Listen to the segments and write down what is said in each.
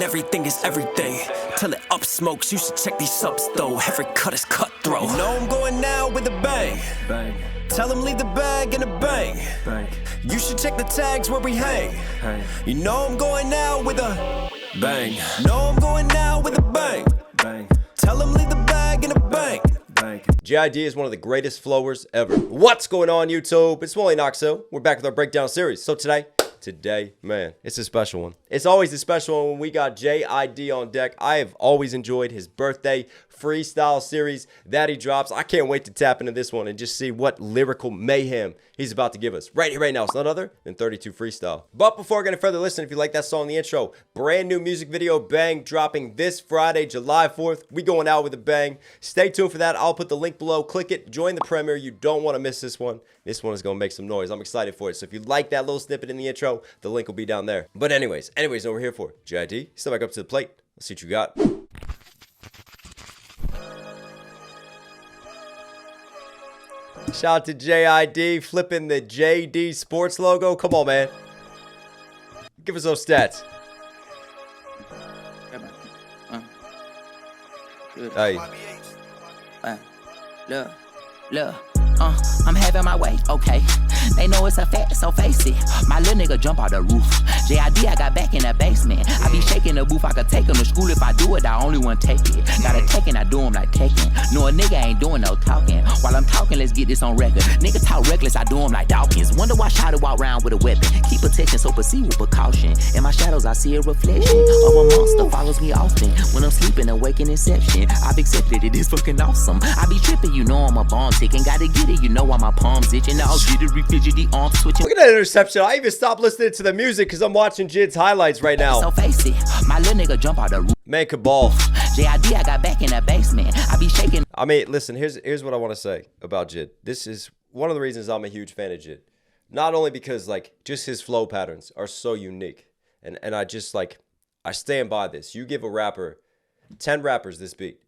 everything is everything. Till it up smokes, you should check these subs though. Every cut is cutthroat. You know I'm going now with a bang. Bang. Tell him leave the bag in a bang. Bang. You should check the tags where we hang. Hang. You know I'm going now with a bang. Know I'm going now with a bang. Bang. Tell him leave the bag in a bang. Bang. JID is one of the greatest flowers ever. What's going on, YouTube? It's Wally Knox Hill. We're back with our breakdown series. So today, man, it's a special one. It's always a special one when we got JID on deck. I have always enjoyed his birthday freestyle series that he drops. I can't wait to tap into this one and just see what lyrical mayhem he's about to give us right here, right now. It's none other than 32 Freestyle. But before getting further, listen, if you like that song in the intro, brand new music video, Bang, dropping this Friday, July 4th. We going out with a bang. Stay tuned for that. I'll put the link below. Click it. Join the premiere. You don't want to miss this one. This one is going to make some noise. I'm excited for it. So if you like that little snippet in the intro, the link will be down there. But anyways, what we're here for. JID, step back up to the plate. Let's see what you got. Shout out to JID, flipping the JD Sports logo. Come on, man. Give us those stats. Hey. Look, I'm having my way, okay. They know it's a fact, so face it. My little nigga jump out the roof. JID, I got back in the basement. I be shaking the booth, I could take him to school. If I do it, I only want take it. Gotta take it, I do him like taking. No, a nigga ain't doing no talking. While I'm talking, let's get this on record. Nigga talk reckless, I do him like Dawkins. Wonder why Shadow walk around with a weapon. Keep attention, so proceed with precaution. In my shadows, I see a reflection of a monster follows me often. When I'm sleeping, awaken inception. I've accepted it, it's fucking awesome. I be tripping, you know I'm a bomb ticking. Gotta get it, you know why my palms itching. I'll get it, refidgety arm switching. Look at that interception. I even stopped listening to the music because I'm watching JID's highlights right now. So face it, my little nigga jump out the roof. Man, Cabal. JID, I got back in the basement. I be shaking. I mean, listen, here's what I want to say about JID. This is one of the reasons I'm a huge fan of JID. Not only because, like, just his flow patterns are so unique. And I just, like, I stand by this. You give a rapper 10 rappers this beat.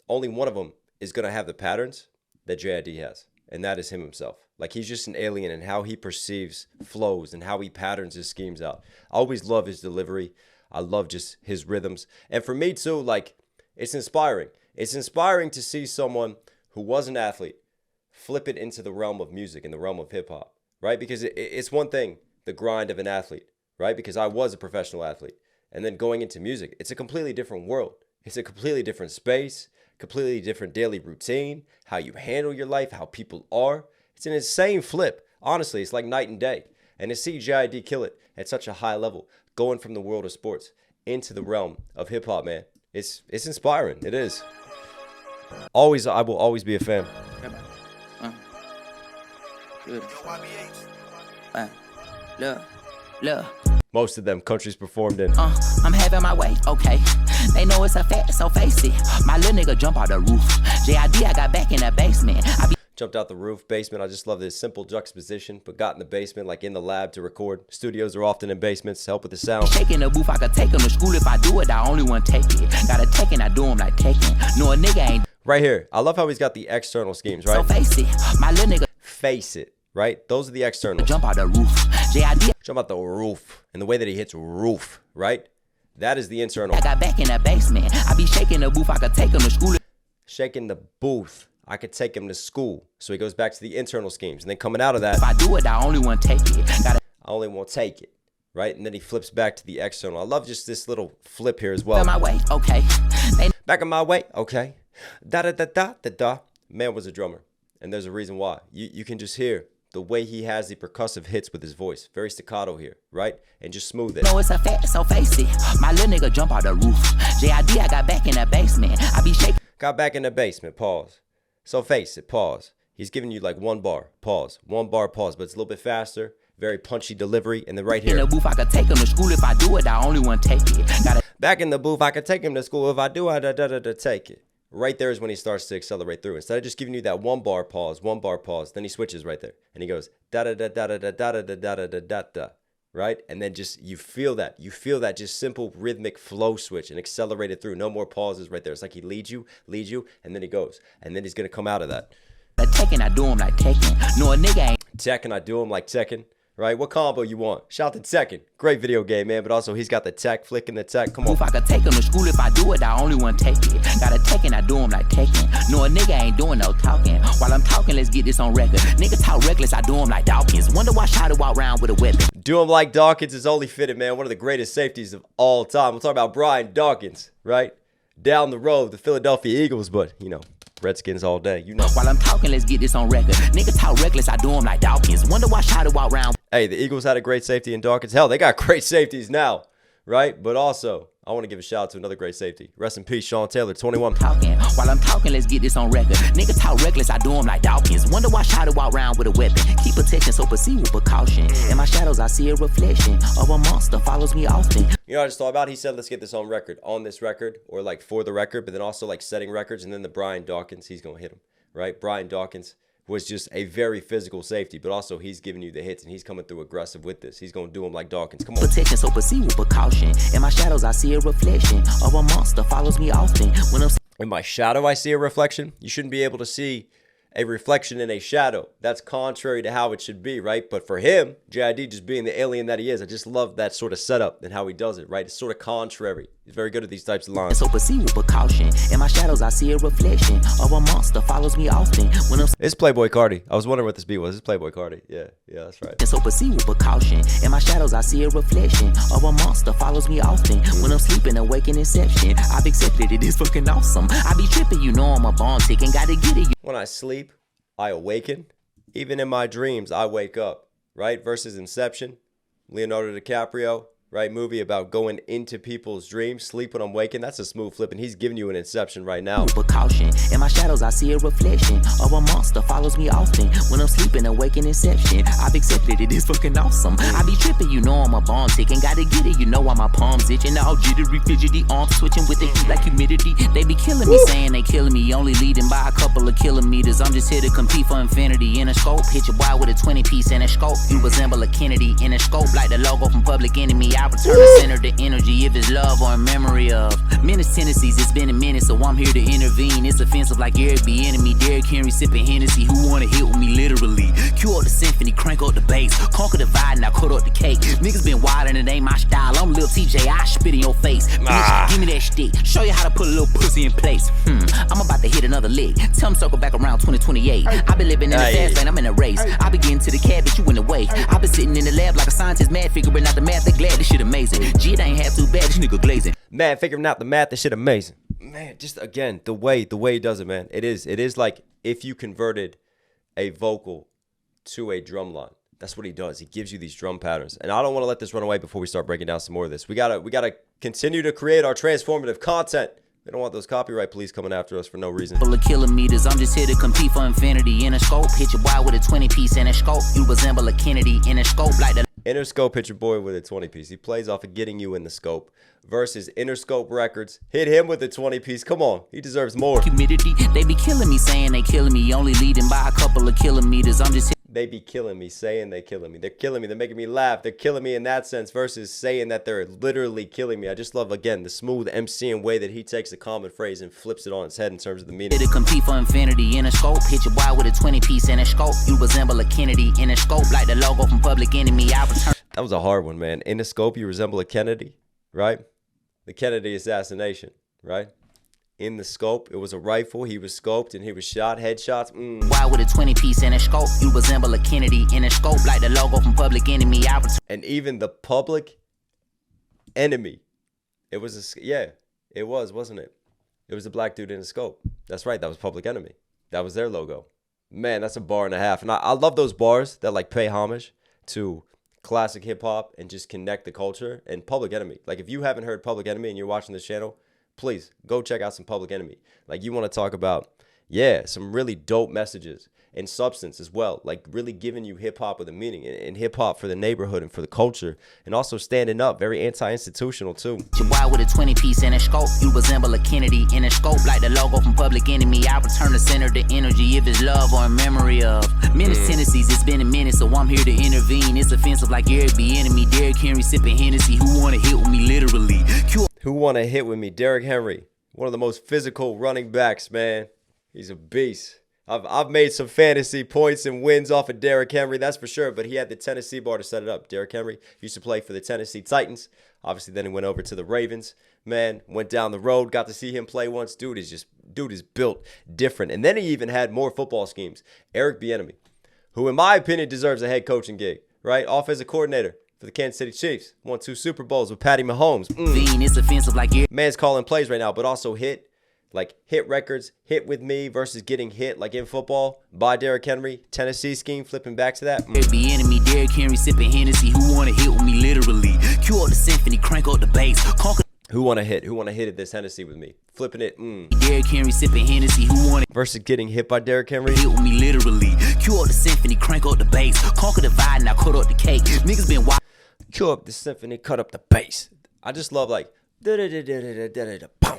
Only one of them is going to have the patterns that JID has. And that is him himself. Like, he's just an alien in how he perceives flows and how he patterns his schemes out. I always love his delivery. I love just his rhythms. And for me, too, like, it's inspiring. It's inspiring to see someone who was an athlete flip it into the realm of music, in the realm of hip-hop, right? Because it's one thing, the grind of an athlete, right? Because I was a professional athlete. And then going into music, it's a completely different world. It's a completely different space, completely different daily routine, how you handle your life, how people are. It's an insane flip. Honestly, it's like night and day. And to see JID kill it at such a high level, going from the world of sports into the realm of hip-hop, man, it's inspiring. It is. I will always be a fan. Look. Most of them countries performed in. I'm having my way, okay. They know it's a fact, so face it. My little nigga jump out the roof. JID, I got back in the basement. Jumped out the roof, basement. I just love this simple juxtaposition, but got in the basement, like in the lab to record. Studios are often in basements to help with the sound. Shaking the booth, I could take him to school. If I do it, I only want take it. Gotta take it, I do him like taking. No, a nigga ain't. Right here. I love how he's got the external schemes, right? So face it. My little nigga. Face it, right? Those are the externals. Jump out the roof. JID. Jump out the roof. And the way that he hits roof, right? That is the internal. I got back in the basement. I be shaking the booth, I could take him to school. Shaking the booth. I could take him to school. So he goes back to the internal schemes. And then coming out of that, if I do it, I only want take it. I only want take it. Right? And then he flips back to the external. I love just this little flip here as well. Back in my way, okay. Back in my way, okay. Da-da-da-da-da-da. Man was a drummer. And there's a reason why. You can just hear the way he has the percussive hits with his voice. Very staccato here, right? And just smooth it. No, it's a fact, so face it. My little nigga jump out the roof. JID, I got back in the basement. I be shaking. Got back in the basement, pause. So face it, pause. He's giving you like one bar, pause. One bar, pause, but it's a little bit faster. Very punchy delivery. And then right here. In the booth, I could take him to school. If I do it, I only want take it. Back in the booth, I could take him to school. If I do, I take it. Right there is when he starts to accelerate through. Instead of just giving you that one bar, pause, then he switches right there. And he goes da-da-da-da-da-da-da-da-da-da-da-da. Right? And then just, you feel that just simple rhythmic flow switch and accelerate it through. No more pauses right there. It's like he leads you, and then he goes. And then he's going to come out of that. Tekken, I do him like Tekken. No, a nigga ain't. Tekken, I do him like Tekken. right? What combo you want? Shout to Tekken. Great video game, man. But also, he's got the tech, flicking the tech. Come on. If I could take him to school, if I do it, I only want to take it. Got a Tekken, I do him like Tekken. No, a nigga ain't doing no talking. While I'm talking, let's get this on record. Nigga talk reckless, I do him like Dawkins. Wonder why Shotty walk around with a weapon. Do him like Dawkins is only fitted, man. One of the greatest safeties of all time. We'll talk about Brian Dawkins, right? Down the road, the Philadelphia Eagles, but, you know, Redskins all day, you know. While I'm talking, let's get this on record. Nigga talk reckless, I do him like Dawkins. Wonder why Shotty walk around. Hey, the Eagles had a great safety in Dawkins. Hell, they got great safeties now, right? But also, I want to give a shout out to another great safety. Rest in peace, Sean Taylor, 21. Talking. While I'm talking, let's get this on record. Nigga talk reckless, I do him like Dawkins. Wonder why Shotty walk around with a weapon. Keep attention, so proceed with precaution. In my shadows, I see a reflection of a monster follows me often. You know what I just thought about? He said, let's get this on record. On this record, or like for the record, but then also like setting records. And then the Brian Dawkins, he's going to hit him, right? Brian Dawkins was just a very physical safety, but also he's giving you the hits and he's coming through aggressive with this. He's going to do him like Dawkins. Come on. Protection, so proceed with precaution. In my shadows, I see a reflection of a monster follows me often. When I'm in my shadow, I see a reflection. You shouldn't be able to see a reflection in a shadow. That's contrary to how it should be, right? But for him, JID just being the alien that he is, I just love that sort of setup and how he does it, right? It's sort of contrary. He's very good at these types of lines. So proceed with precaution. In my shadows, I see a reflection of a monster follows me often. When I'm It's Playboy Cardi. I was wondering what this beat was. It's Playboy Cardi. Yeah, that's right. so proceed with precaution. In my shadows, I see a reflection of a monster follows me often. When I'm sleeping, awake in inception. I've accepted it is fucking awesome. I be tripping, you know I'm a bomb ticking. Gotta get it. When I sleep, I awaken. Even in my dreams, I wake up, right? Versus Inception, Leonardo DiCaprio, right? Movie about going into people's dreams, sleep when I'm waking. That's a smooth flip, and he's giving you an Inception right now. Precaution. In my shadows, I see a reflection of a monster follows me often. When I'm sleeping, awake in inception. I've accepted it is fucking awesome. I be tripping, you know I'm a bomb ticking. Gotta get it, you know why my palms itching. All jittery, fidgety, arms switching with the heat like humidity. They be killing me, saying they killing me, only leading by a couple of kilometers. I'm just here to compete for infinity. In a scope, hit your boy with a 20-piece in a scope. You resemble a Kennedy in a scope, like the logo from Public Enemy. I return to center the energy if it's love or a memory of menace tendencies. It's been a minute, so I'm here to intervene. It's offensive like Eric B. Enemy. Derrick Henry sipping Hennessy. Who wanna hit with me literally? Cue up the symphony, crank up the bass, conquer the vibe, and I cut up the cake. Niggas been wild and it ain't my style. I'm Lil TJ, I spit in your face. Bitch, give me that stick. Show you how to put a little pussy in place. I'm about to hit another lick. Tell them circle back around 2028. I been living in the fast lane, I'm in a race. I been getting to the cab, but you in the way. I been sitting in the lab like a scientist, mad figuring out the math. They glad this shit amazing. JID ain't half too bad, this nigga glazing. Man, figuring out the math, this shit amazing. Man, just again, the way he does it, man. It is like if you converted a vocal to a drum line. That's what he does. He gives you these drum patterns. And I don't want to let this run away before we start breaking down some more of this. We gotta continue to create our transformative content. We don't want those copyright police coming after us for no reason. Full of kilometers, I'm just here to compete for infinity. In a scope, hit your boy with a 20-piece in a scope. You resemble a Kennedy in a scope like the Inner Scope hit your boy with a 20-piece. He plays off of getting you in the scope versus Inner Scope Records. Hit him with a 20-piece. Come on. He deserves more. humidity. They be killing me, saying they killing me, only leading by a couple of kilometers. I'm just here. They be killing me, saying they killing me. They're killing me. They're making me laugh. They're killing me in that sense versus saying that they're literally killing me. I just love, again, the smooth MCing way that he takes a common phrase and flips it on its head in terms of the meaning. To compete for infinity in a scope, hit your boy with a 20-piece in a scope. You resemble a Kennedy in a scope, like the logo from Public Enemy. I return. That was a hard one, man. In a scope, you resemble a Kennedy, right? The Kennedy assassination, right? In the scope, it was a rifle. He was scoped and he was shot. Headshots. Why with a 20-piece in a scope? You resemble a Kennedy in a scope, like the logo from Public Enemy. I return. And even the Public Enemy, it was it was, wasn't it? It was a black dude in a scope. That's right. That was Public Enemy. That was their logo. Man, that's a bar and a half. And I love those bars that like pay homage to classic hip hop and just connect the culture. And Public Enemy, like if you haven't heard Public Enemy and you're watching this channel, please go check out some Public Enemy. Like you want to talk about, some really dope messages and substance as well. Like really giving you hip hop with a meaning and hip hop for the neighborhood and for the culture and also standing up, very anti-institutional too. Why with a 20-piece in a scope? You resemble a Kennedy in a scope, like the logo from Public Enemy. I return to center the energy if it's love or a memory of menace tendencies. It's been a minute, so I'm here to intervene. It's offensive like Eric B. Enemy. Derrick Henry sipping Hennessy. Who wanna hit with me literally? Who want to hit with me? Derrick Henry, one of the most physical running backs, man. He's a beast. I've made some fantasy points and wins off of Derrick Henry, that's for sure. But he had the Tennessee bar to set it up. Derrick Henry used to play for the Tennessee Titans. Obviously, then he went over to the Ravens. Man, went down the road, got to see him play once. Dude is built different. And then he even had more football schemes. Eric Bieniemy, who in my opinion deserves a head coaching gig, right? Offensive coordinator for the Kansas City Chiefs. Won 2 Super Bowls with Patty Mahomes. It's offensive like Man's calling plays right now, but also hit records, hit with me versus getting hit like in football by Derrick Henry. Tennessee scheme, flipping back to that. Enemy, Derrick Henry sipping Hennessy. Who wanna hit with me literally? Cue up the symphony, crank up the bass. Who wanna hit? Who wanna hit at this Hennessy with me? Flipping it. Derrick Henry sipping Hennessy. Who wanna versus getting hit by Derrick Henry? hit with me literally? Cue up the symphony, crank up the bass. Conquer the vibe, now cut up the cake. Niggas been wild. Cue up the symphony, cut up the bass. I just love like boom.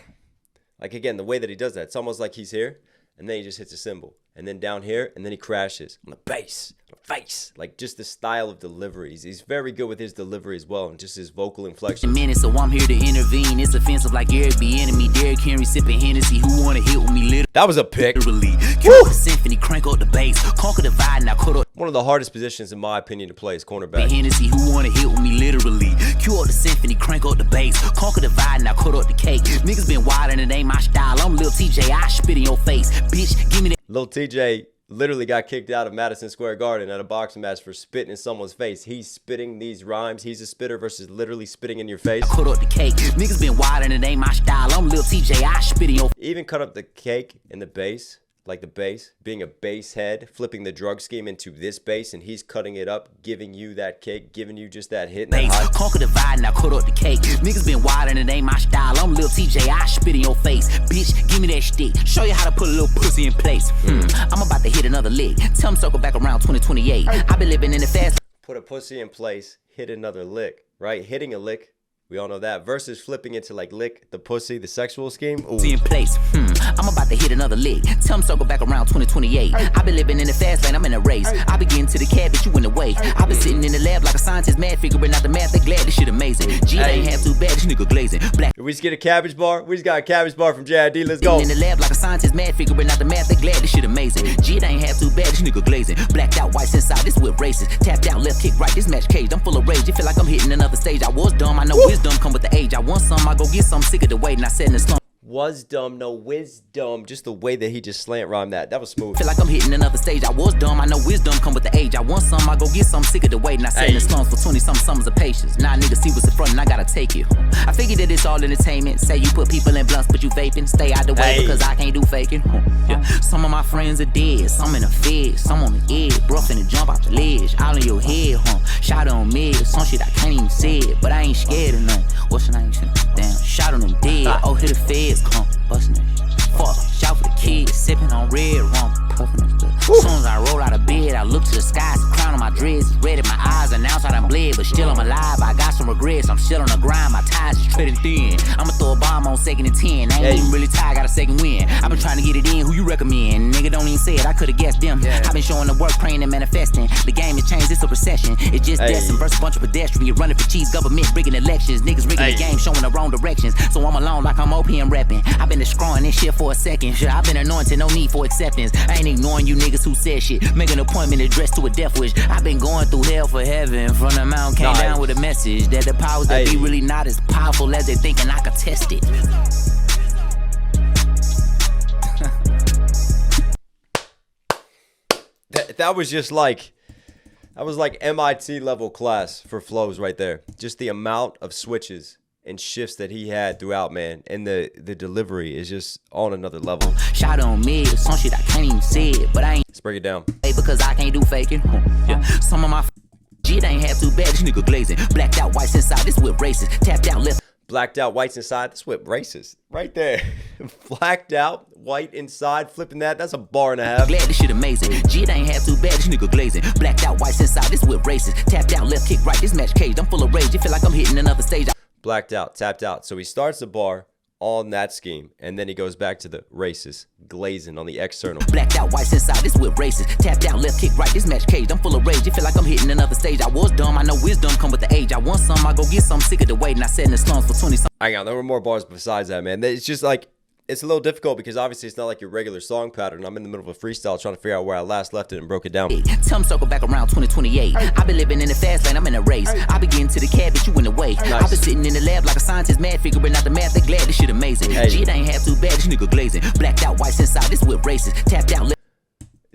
Like again, the way that he does that, it's almost like he's here, and then he just hits a cymbal, and then down here, and then he crashes on the bass, on the face. Like just the style of deliveries. He's very good with his delivery as well, and just his vocal inflection. Minutes, so I'm here to intervene. It's offensive like Eric Bieniemy. Derrick Henry sipping Hennessy. Who wanna hit with me literally? That was a pick. Cue up the symphony, crank up the bass. Conquer the vibe, now cut up. One of the hardest positions in my opinion to play is cornerback. Hennessy, who wanna hit with me literally? Cue up the symphony, crank up the bass. Conquer the vibe, now cut up the cake. Niggas been wild and it ain't my style. I'm Lil TJ, I spit in your face. Bitch, give me that. Lil TJ literally got kicked out of Madison Square Garden at a boxing match for spitting in someone's face. He's spitting these rhymes. He's a spitter versus literally spitting in your face. Cut up the cake. Niggas been wild and it ain't my style. I'm Lil TJ, I spit in your face. Even cut up the cake in the bass. Like the bass, being a bass head, flipping the drug scheme into this bass, and he's cutting it up, giving you that cake, giving you just that hit. Conquer the vibe, now cut up the cake. Niggas been wild and it ain't my style. I'm Lil TJ, I spit in your face. Bitch, give me that stick. Show you how to put a little pussy in place. I'm about to hit another lick. Tell him circle back around 2028. I been living in the fast. Put a pussy in place, hit another lick, right? Hitting a lick. We all know that. Versus flipping it to like lick the pussy, the sexual scheme. Ooh. In place. I'm about to hit another lick. Tell him circle back around 2028. I been living in the fast lane, I'm in a race. I be getting to the cab, but you in the way. I been sitting in the lab like a scientist, mad figuring out the math. They glad this shit amazing. G ain't half too bad, this nigga glazing. Black. We just get a cabbage bar. We just got a cabbage bar from JID. Let's go. In the lab like a scientist, mad figuring out the math. They glad this shit amazing. G ain't half too bad, this nigga glazing. Blacked out, whites inside, this whip racist. Tapped out, left kick right, this match caged. I'm full of rage. You feel like I'm hitting another stage. I was dumb, I know wisdom come with the age. I want some, I go get some, sick of the waiting. I said in the slump. Was dumb, no wisdom. Just the way that he just slant rhymed that. That was smooth. Feel like I'm hitting another stage. I was dumb, I know wisdom come with the age. I want some, I go get some, sick of the waiting. I sat in the slums for 20-something summers of patience. Now niggas see what's in front and I gotta take it. I figured that it's all entertainment. Say you put people in blunts, but you vaping. Stay out the way because I can't do faking. Yeah. Some of my friends are dead, some in the fed, some on the edge. Bro finna jump off the ledge, all in your head, Shot on mid, some shit I can't even say it, but I ain't scared of nothing. What's your name? Damn, shot on them dead. Oh, here the feds come, bustin' that shit. Fuck, shout for the kids, sipping on red rum, puffin' that stuff. Soon as I roll out of bed, I look to the sky, some crown on my dreads is red in my eyes, announce I done bled, but still I'm alive. I got some regrets, I'm still on the grind, my ties is treading thin. I'ma throw a bomb on 2nd and 10. I ain't even really tired, got a second win. I been trying to get it in, who you recommend? Nigga don't even say it, I could've guessed them. I been showing the work, praying and manifesting. The game has changed, it's a recession. It's just destined versus a bunch of pedestrians. You're running for cheese, government rigging elections. Niggas rigging the game, showing the wrong directions. So I'm alone like I'm OPM rapping. I been destroying this shit for a second. Shit, I been anointed, no need for acceptance. I ain't ignoring you niggas who said shit. Make an appointment addressed to a death wish. I been going through hell for heaven. From the mountain came down with a message that the powers that be really not as powerful as they think, and I could test it. That was just like, that was like MIT level class for flows right there. Just the amount of switches and shifts that he had throughout, man, and the delivery is just on another level. Shot on mid, some shit I can't even say it, but I ain't. Let's break it down. Because I can't do faking. Some of my shit ain't half too bad. This nigga glazing. Blacked out whites inside. This whip racist. Tapped out left. Blacked out whites inside. This whip racist. Right there. Blacked out white inside. Flipping that. That's a bar and a half. Glad this shit amazing. G ain't half too bad. This nigga glazing. Blacked out whites inside. This whip racist. Tapped out left kick right. This match caged. I'm full of rage. You feel like I'm hitting another stage. Blacked out. Tapped out. So he starts the bar on that scheme, and then he goes back to the racist glazing on the external. Blacked out whites inside, this whip racist. Tapped out left kick right, this match caged. I'm full of rage, you feel like I'm hitting another stage. I was dumb, I know wisdom come with the age. I want some, I go get some, sick of the wait, and I sat in the slums for 20 something. Hang on, there were more bars besides that, man. It's just like, it's a little difficult because obviously it's not like your regular song pattern. I'm in the middle of a freestyle trying to figure out where I last left it and broke it down. Tell them circle back around 2028. I been living in the fast lane, I'm in a race. I be getting to the cab, but you in the way. Nice. I been sitting in the lab like a scientist, mad figuring out the math. They glad this shit amazing. Hey. JID ain't half too bad, this nigga glazing. Blacked out, white inside, this whip racist. Tapped out.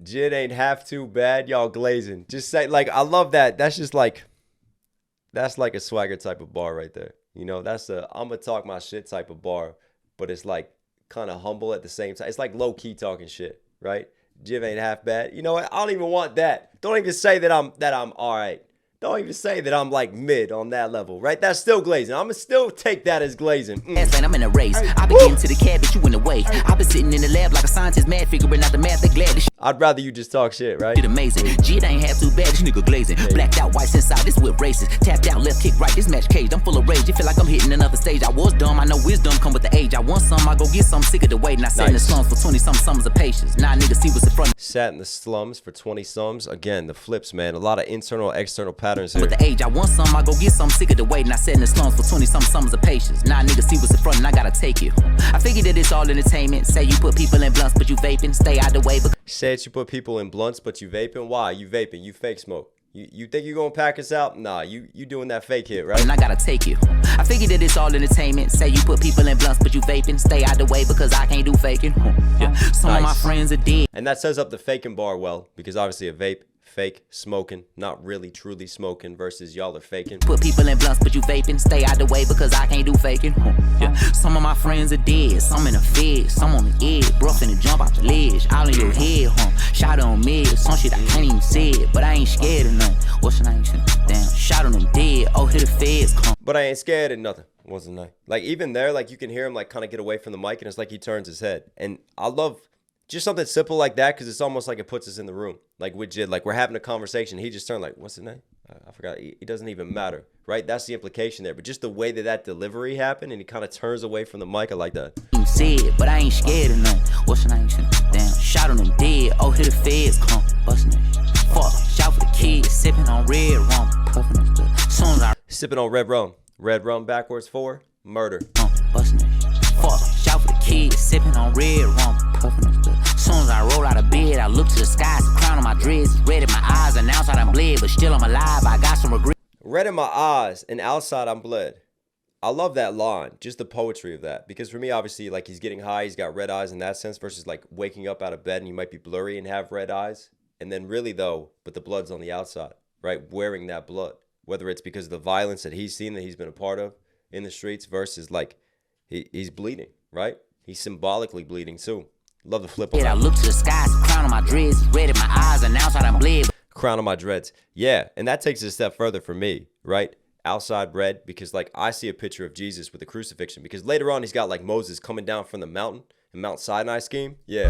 JID ain't half too bad, y'all glazing. Just say, like, I love that. That's just like, that's like a swagger type of bar right there. You know, that's a I'm gonna talk my shit type of bar, but it's like kind of humble at the same time. It's like low key talking shit, right? JID ain't half bad. You know what? I don't even want that. Don't even say that I'm all right. Don't even say that I'm like mid on that level, right? That's still glazing. I'm gonna still take that as glazing. I'm in a race. I been getting to the cab, but you in the way. I been sitting in the lab like a scientist, mad figuring out the math. They glad this I'd rather you just talk shit, right? shit amazing. JID ain't half too bad, this nigga glazing. Blacked out, white inside, this whip racist. Tapped out, left kick right, this match caged. I'm full of rage. It feel like I'm hitting another stage. I was dumb, I know wisdom come with the age. I want some, I go get some, sick of the waiting. I sat in the slums for 20 some summers of patience. Now niggas see what's in front. Sat in the slums for 20 sums. Again, the flips, man. A lot of internal, external patterns here. With the age, I want some, I go get some, sick of the waiting. I sat in the slums for 20 some summers of patience. Now niggas see what's in front and I gotta take you. I figured that it's all entertainment. Say you put people in blunts, but you vaping. Stay out the way. Said you put people in blunts, but you vaping. Why? You vaping. You fake smoke. You think you gonna pack us out? Nah, you doing that fake hit, right? And I gotta take you. I figured that it's all entertainment. Say you put people in blunts, but you vaping. Stay out the way because I can't do faking. Yeah. Some of my friends are dead. And that sets up the faking bar well, because obviously a vape, fake, smoking, not really truly smoking versus y'all are faking. Put people in blunts, but you vaping. Stay out the way because I can't do faking. Yeah. Some of my friends are dead. Some in the fed, some on the edge. Bro finna jump off the ledge. All in your head, Shot on mid. Some shit I can't even say it, but I ain't scared of nothing. What's your name? Damn. Shot on them dead. Oh, hit the feds come. But I ain't scared of nothing. Wasn't I? Like even there, like you can hear him like kind of get away from the mic, and it's like he turns his head. And I love just something simple like that because it's almost like it puts us in the room. Like with JID, like we're having a conversation. He just turned like, what's his name? I forgot. It doesn't even matter, right? That's the implication there. But just the way that delivery happened and he kind of turns away from the mic, I like that. Said, but I ain't scared of nothing. What's your name? Damn. Shot on them dead. Oh, hit the feds come. Bustin' that. Fuck. Shout for the kids. Sipping on red rum. Puffin' that stuff. Soon as I sipping on red rum. Red rum backwards for murder. Bustin' that. Fuck. Shout for the kids. Sipping on red rum. Puffin' that stuff. Soon as I roll out of bed, I look to the sky. Some crown on my dreads. Red in my eyes. And outside I'm bled, but still I'm alive. I got some regret. Red in my eyes and outside I'm bled. I love that line, just the poetry of that. Because for me, obviously, like he's getting high, he's got red eyes in that sense versus like waking up out of bed and you might be blurry and have red eyes. And then really though, but the blood's on the outside, right? Wearing that blood, whether it's because of the violence that he's seen, that he's been a part of in the streets versus like he's bleeding, right? He's symbolically bleeding too. Love the flip on that. I look to the skies, crown on my dreads, red in my eyes, and outside I'm bled. Crown on my dreads. Yeah, and that takes it a step further for me, right? Outside red, because like I see a picture of Jesus with the crucifixion, because later on he's got like Moses coming down from the mountain and Mount Sinai scheme. Yeah,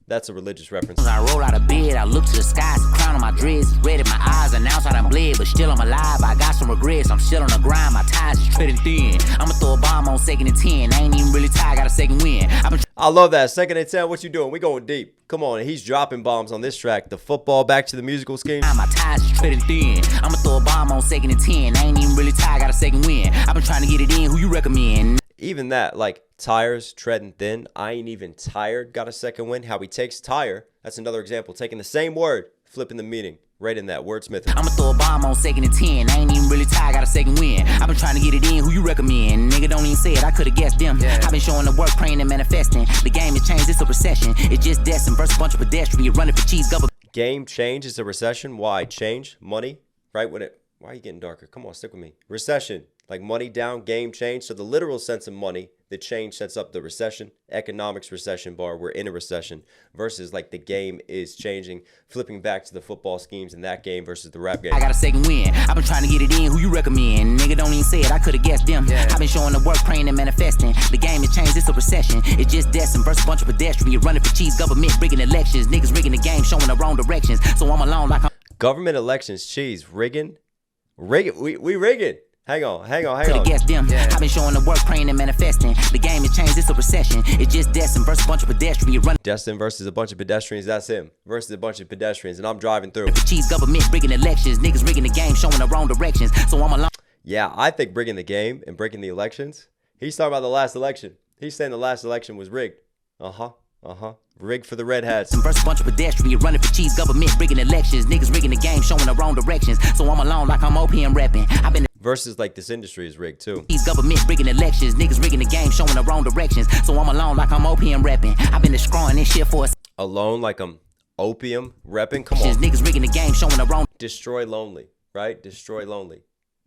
that's a religious reference. As I roll out of bed, I look to the skies, crown on my dreads, red in my eyes, and outside I'm bled, but still I'm alive. I got some regrets, I'm still on the grind, my ties is treading thin. I'ma throw a bomb on 2nd and 10. I ain't even really tired, got a second win. I love that. 2nd and 10, what you doing? We going deep. Come on, he's dropping bombs on this track. The football back to the musical scheme. My ties is treading thin. I'ma throw a bomb on 2nd and 10. I ain't even really tired, got a second win. I've been trying to get it in, who you recommend? Even that, like tires treading thin. I ain't even tired, got a second win. How he takes tire, that's another example. Taking the same word, flipping the meaning. Right in that wordsmith. I'ma throw a bomb on 2nd and 10. I ain't even really tired, got a second win. I've been trying to get it in, who you recommend? Nigga don't even say it, I could've guessed them. I've been showing the work, praying and manifesting. The game has changed, it's a recession. It's just destined versus a bunch of pedestrians. You're running for cheese, government. Game change is a recession. Why? Change, money, right? Why are you getting darker? Come on, stick with me. Recession, like money down, game change. So the literal sense of money, the change sets up the recession, economics recession bar. We're in a recession versus like the game is changing, flipping back to the football schemes in that game versus the rap game. I got a second win. I've been trying to get it in, who you recommend? Nigga don't even say it, I could've guessed them. I've been showing the work, praying and manifesting. The game has changed, it's a recession. It's just destined versus a bunch of pedestrians. You're running for cheese, government rigging elections. Niggas rigging the game, showing the wrong directions. So I'm alone like I'm government elections, cheese, rigging. We rigging. Hang on. Guess them. I've been showing the work, praying and manifesting. The game has changed, it's a recession. It's just destined versus a bunch of pedestrians. You're running. Destined versus a bunch of pedestrians, that's him. Versus a bunch of pedestrians, and I'm driving through. The cheese government rigging elections. Niggas rigging the game, showing the wrong directions. So I'm alone. Yeah, I think rigging the game and breaking the elections. He's talking about the last election. He's saying the last election was rigged. Rigged for the red hats. Versus a bunch of pedestrians running for cheese, government rigging elections, niggas rigging the game, showing the wrong directions. So I'm alone like I'm opium rapping. I've been Versus like this industry is rigged too. These government rigging elections, niggas rigging the game, showing the wrong directions. So I'm alone like I'm opium rapping. I've been destroying this shit for a Alone like I'm opium repping. Come on. Niggas rigging the game, showing the wrong Destroy Lonely, right? Destroy Lonely.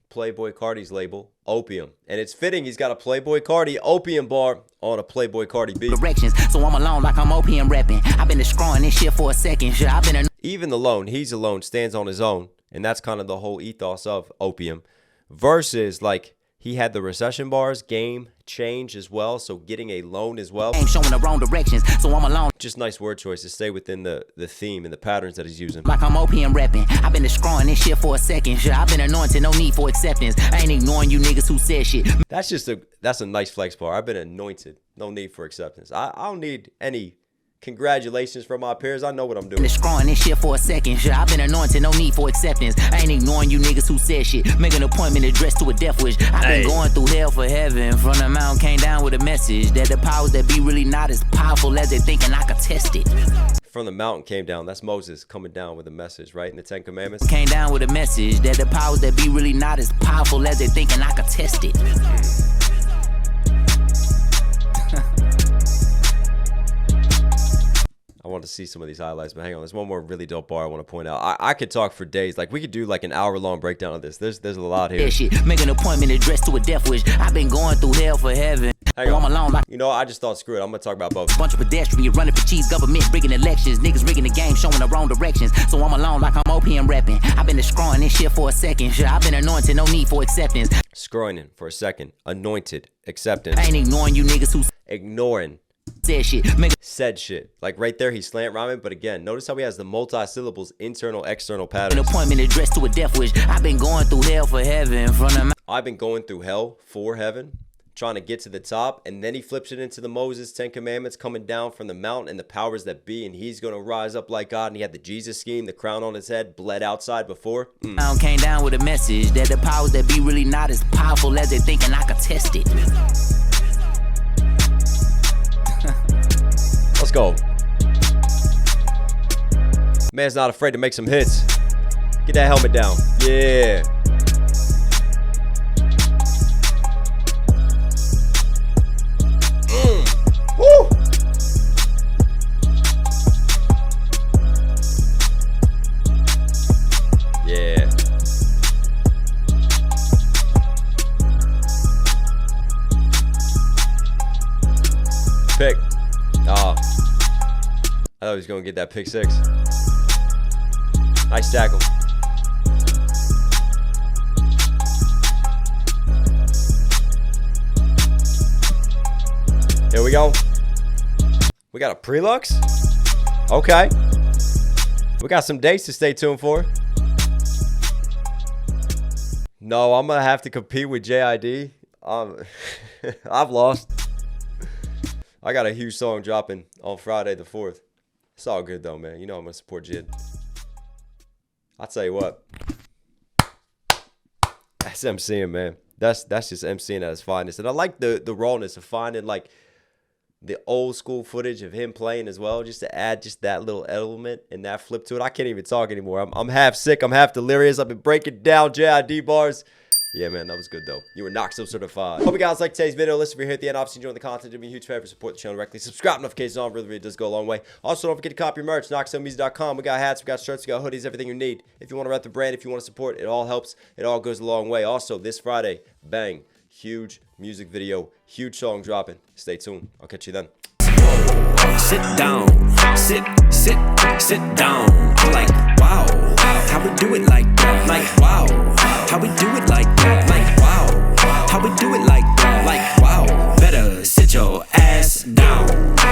Playboy Cardi's label, Opium. And it's fitting he's got a Playboy Cardi opium bar on a Playboy Cardi beat. directions. So I'm alone like I'm opium rapping. I've been destroying this shit for a second. Shit, I've been Even alone, he's alone, stands on his own. And that's kind of the whole ethos of Opium. Versus like he had the recession bars, game change as well. So getting a loan as well. showing the wrong directions. So I'm alone Just nice word choice to stay within the theme and the patterns that he's using. like I'm opium rapping. I've been destroying this shit for a second. Shit, I've been anointed, no need for acceptance. I ain't ignoring you niggas who said shit. That's a nice flex bar. I've been anointed. No need for acceptance. I don't need any congratulations from my peers. I know what I'm doing. Destroying this shit for a second. Shit, I've been anointed, no need for acceptance. I ain't ignoring you niggas who said shit. Make an appointment addressed to a death wish. I've been going through hell for heaven. From the mountain came down with a message that the powers that be really not as powerful as they thinking I could test it. From the mountain came down. That's Moses coming down with a message, right? In the 10 Commandments. Came down with a message that the powers that be really not as powerful as they thinking I could test it. I want to see some of these highlights, but hang on. There's one more really dope bar I want to point out. I could talk for days. Like we could do like an hour-long breakdown of this. There's a lot here. Shit, make an appointment addressed to a death wish. I've been going through hell for heaven. Hang on. I'm alone like You know, I just thought, screw it. I'm gonna talk about both. bunch of pedestrians running for cheese, government rigging elections, niggas rigging the game, showing the wrong directions. So I'm alone like I'm opium rapping. I've been destroying this shit for a second. Shit, I've been anointed, no need for acceptance. Scrolling for a second. Anointed. Acceptance. I ain't ignoring you niggas who Ignoring. said shit. Make Said shit. Like right there, he's slant rhyming. But again, notice how he has the multi-syllables, internal, external an patterns. appointment addressed to a death wish. I've been going through hell for heaven. From the I've been going through hell for heaven, trying to get to the top, and then he flips it into the Moses 10 Commandments coming down from the mountain and the powers that be, and he's gonna rise up like God. And he had the Jesus scheme, the crown on his head, bled outside before. mountain came down with a message that the powers that be really not as powerful as they thinking I could test it. Let's go. Man's not afraid to make some hits. Get that helmet down. Yeah. Woo. Yeah. Pick. Oh. I thought he was going to get that pick six. Nice tackle. Here we go. We got a Prelux? Okay. We got some dates to stay tuned for. No, I'm going to have to compete with JID. I've lost. I got a huge song dropping on Friday the 4th. It's all good though, man. You know I'm going to support JID. I'll tell you what. That's MCing, man. That's just MCing at its finest. And I like the rawness of finding like the old school footage of him playing as well, just to add just that little element and that flip to it. I can't even talk anymore. I'm half sick. I'm half delirious. I've been breaking down JID bars. Yeah, man, that was good, though. You were Knox Hill certified. Hope you guys liked today's video. Listen, if you're here at the end, obviously enjoying the content, do me a huge favor, support the channel directly. Subscribe, notifications on, really, really does go a long way. Also, don't forget to copy your merch, knoxhilldmv.com. We got hats, we got shirts, we got hoodies, everything you need. If you want to rep the brand, if you want to support, it all helps. It all goes a long way. Also, this Friday, bang, huge music video, huge song dropping. Stay tuned. I'll catch you then. Sit down, sit down. I'm like, wow, how we do it like that? Like, wow, how we do it like that? Like, wow, how we do